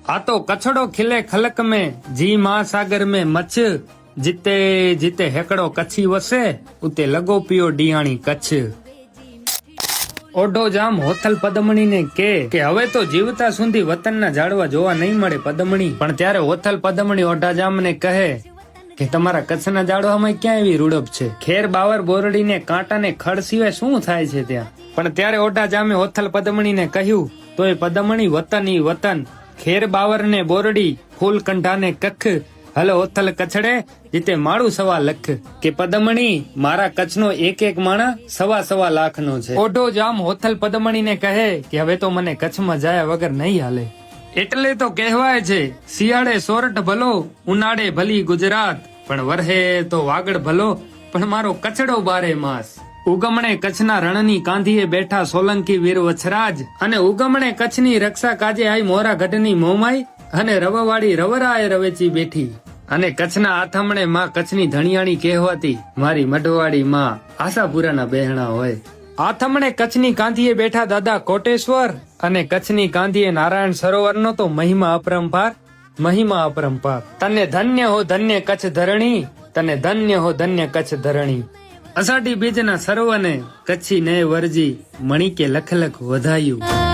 आ तो कछड़ो खिले खलक में जी महासागर में मच्छ जिते जिते हेकड़ो कच्छी वसे उते लगो पियो डियाणी कच्छ। ओढो जाम होथल पदमणी ने के હવે તો જીવતા સુધી વતનના ઝાડવા જોવા નહીં મળે પદમણી, પણ ત્યારે હોથલ પદમણી ઓઢા જામ ને કહે કે તમારા કચ્છના ઝાડવામાં ક્યાં એવી રૂડપ છે, ખેર બાવર બોરડીને કાંટા ને ખડ સિવાય શું થાય છે ત્યાં. પણ ત્યારે ઓઢા જામે હોથલ પદમણીને કહ્યું તો એ પદમણી વતન ઈ વતન, ખેર બાવર ને બોરડી ફૂલ કંઠા ને કખ, હલો હોથલ કચ્છડે જીતે માળું સવા લખ. કે પદમણી મારા કચ્છનો એક એક માણા સવા લાખ નો છે. ઓઢો જામ હોથલ પદમણી ને કહે કે હવે તો મને કચ્છમાં જાય વગર નહીં હાલે. એટલે તો કહેવાય છે શિયાળે સોરઠ ભલો ઉનાળે ભલી ગુજરાત, પણ વરહે તો વાગડ ભલો પણ મારો કચ્છડો બારે માસ. ઉગમણે કચ્છના રણની કાંધીએ બેઠા સોલંકી વીર વછરાજ, અને ઉગમણે કચ્છની રક્ષા કાજે આઈ મોરા ગઢની મોમાઈ, અને રવવાળી રવરાએ રવેચી બેઠી. અને કચ્છના આથમણે માં કચ્છની ધણિયાણી કહેવાતી મારી મઢવાડી માં આશાપુરાના બહેણા હોય. આથમણે કચ્છની કાંધીએ બેઠા દાદા કોટેશ્વર, અને કચ્છની કાંધીએ નારાયણ સરોવરનો તો મહિમા અપરંપાર, મહિમા અપરંપાર. તને ધન્ય હો ધન્ય કચ્છ ધરણી, તને ધન્ય હો ધન્ય કચ્છ ધરણી. અષાઢી બીજના સર્વને કચ્છી ને વરજી મણિકે લખ લખ વધાયું.